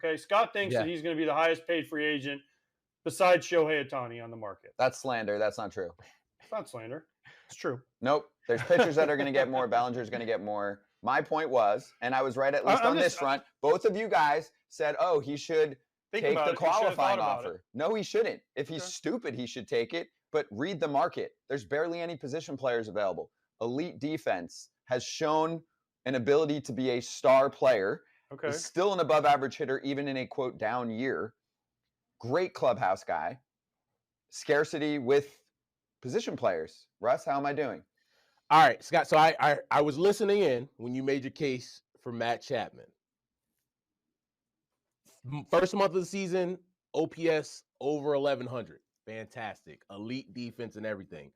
Okay, Scott thinks that he's going to be the highest paid free agent besides Shohei Ohtani on the market. That's slander. That's not true. It's not slander. It's true. Nope. There's pitchers that are going to get more. Bellinger's going to get more. My point was, and I was right at least on this front, both of you guys said, oh, he should take the qualifying offer. No, he shouldn't. If he's stupid, he should take it. But read the market. There's barely any position players available. Elite defense has shown an ability to be a star player. Okay. He's still an above average hitter, even in a quote down year. Great clubhouse guy. Scarcity with position players. Russ, how am I doing? All right, Scott. So I was listening in when you made your case for Matt Chapman. First month of the season, OPS over 1,100. Fantastic. Elite defense and everything.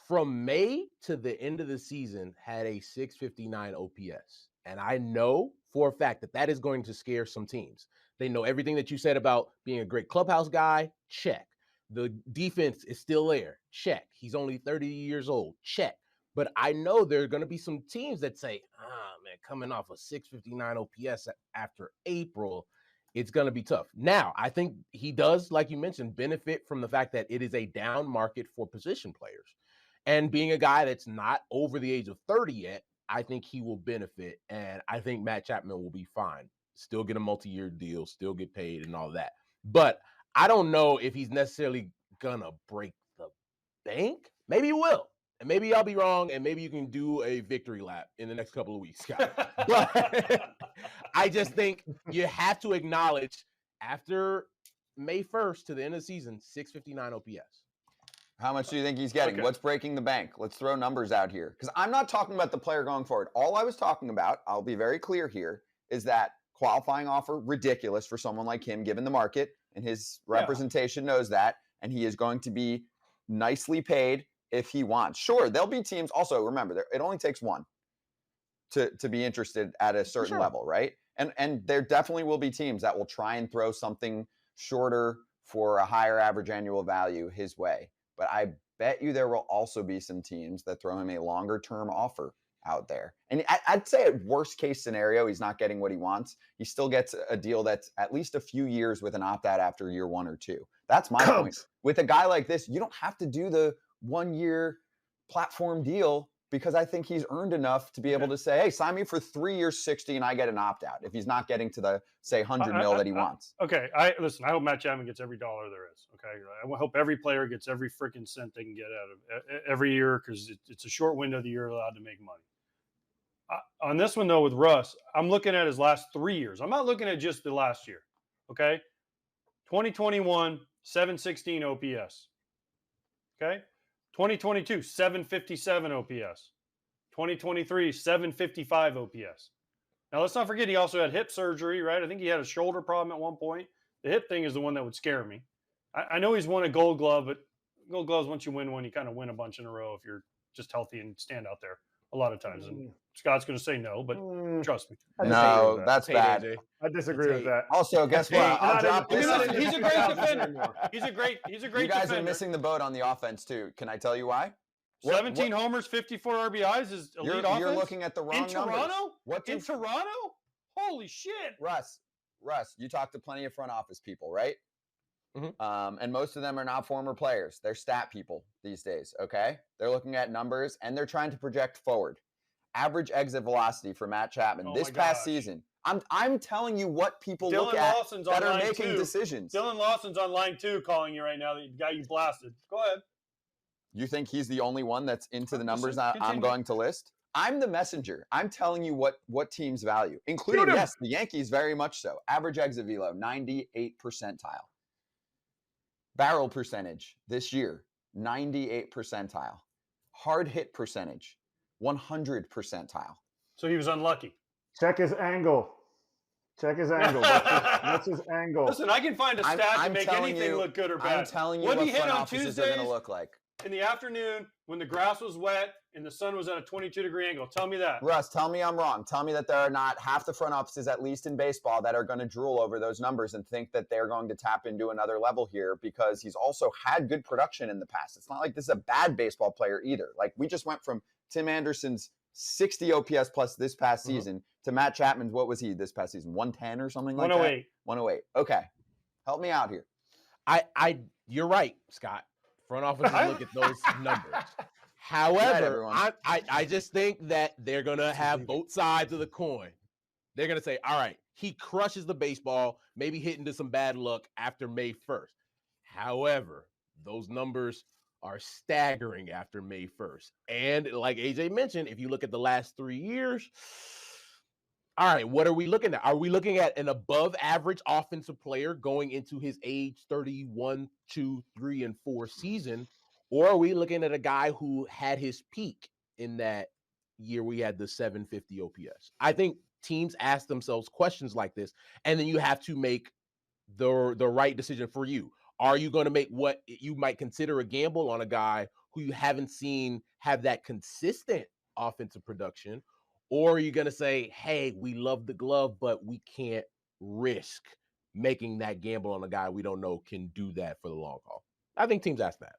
From May to the end of the season, had a 659 OPS. And I know for a fact that that is going to scare some teams. They know everything that you said about being a great clubhouse guy. Check. The defense is still there. Check. He's only 30 years old. Check. But I know there are going to be some teams that say, man, coming off a 659 OPS after April, it's going to be tough. Now, I think he does, like you mentioned, benefit from the fact that it is a down market for position players. And being a guy that's not over the age of 30 yet, I think he will benefit. And I think Matt Chapman will be fine. Still get a multi-year deal, still get paid and all that. But I don't know if he's necessarily going to break the bank. Maybe he will. And maybe I'll be wrong, and maybe you can do a victory lap in the next couple of weeks, Scott. But I just think you have to acknowledge after May 1st to the end of the season, 659 OPS. How much do you think he's getting? Okay. What's breaking the bank? Let's throw numbers out here. Because I'm not talking about the player going forward. All I was talking about, I'll be very clear here, is that qualifying offer, ridiculous for someone like him, given the market, and his representation knows that, and he is going to be nicely paid if he wants. Sure, there'll be teams. Also, remember, it only takes one to be interested at a certain level, right? And there definitely will be teams that will try and throw something shorter for a higher average annual value his way. But I bet you there will also be some teams that throw him a longer-term offer out there. And I'd say at worst case scenario, he's not getting what he wants. He still gets a deal that's at least a few years with an opt-out after year 1 or 2. That's my point. With a guy like this, you don't have to do the 1-year platform deal because I think he's earned enough to be able to say, hey, sign me for 3 years, 60, and I get an opt-out if he's not getting to the, say, 100 mil that he wants. Okay. I hope Matt Chapman gets every dollar there is. Okay. I hope every player gets every freaking cent they can get out of every year because it's a short window that you're allowed to make money. On this one, though, with Russ, I'm looking at his last 3 years. I'm not looking at just the last year. Okay. 2021, 716 OPS. Okay. 2022, 757 OPS. 2023, 755 OPS. Now, let's not forget he also had hip surgery, right? I think he had a shoulder problem at one point. The hip thing is the one that would scare me. I know he's won a Gold Glove, but Gold Gloves, once you win one, you kind of win a bunch in a row if you're just healthy and stand out there a lot of times. And Scott's going to say no, but trust me. No, that's bad. I disagree with that. Also, guess what? I'll drop this. He's a great defender. He's a great You guys defender. are missing the boat on the offense, too. Can I tell you why? 17 homers, 54 RBIs is elite offense? You're looking at the wrong numbers. In Toronto? Holy shit. Russ, you talk to plenty of front office people, right? Mm-hmm. And most of them are not former players. They're stat people these days, okay? They're looking at numbers, and they're trying to project forward. Average exit velocity for Matt Chapman this past season. I'm telling you what people look at that are making decisions. Dylan Lawson's on line 2 calling you right now, the guy you blasted. Go ahead. You think he's the only one that's into the numbers that I'm going to list? I'm the messenger. I'm telling you what teams value, including, yes, the Yankees very much so. Average exit velo, 98 percentile. Barrel percentage this year, 98 percentile. Hard hit percentage, 100 percentile. So he was unlucky. Check his angle. What's his angle? Listen, I can find a stat to make anything look good or bad. I'm telling you what front offices are going to look like. In the afternoon, when the grass was wet and the sun was at a 22-degree angle. Tell me that. Russ, tell me I'm wrong. Tell me that there are not half the front offices, at least in baseball, that are going to drool over those numbers and think that they're going to tap into another level here because he's also had good production in the past. It's not like this is a bad baseball player either. Like, we just went from Tim Anderson's 60 OPS plus this past season to Matt Chapman's, what was he this past season? 110 or something like 108. that? 108. Okay. Help me out here. You're right, Scott. Front offices look at those numbers. However, I just think that they're going to have both sides of the coin. They're going to say, all right, he crushes the baseball, maybe hit into some bad luck after May 1st. However, those numbers are staggering after May 1st. And like AJ mentioned, if you look at the last 3 years, all right, what are we looking at? Are we looking at an above average offensive player going into his age 31, 2, 3, and 4 season? Or are we looking at a guy who had his peak in that year we had the 750 OPS? I think teams ask themselves questions like this, and then you have to make the right decision for you. Are you going to make what you might consider a gamble on a guy who you haven't seen have that consistent offensive production? Or are you going to say, hey, we love the glove, but we can't risk making that gamble on a guy we don't know can do that for the long haul? I think teams ask that.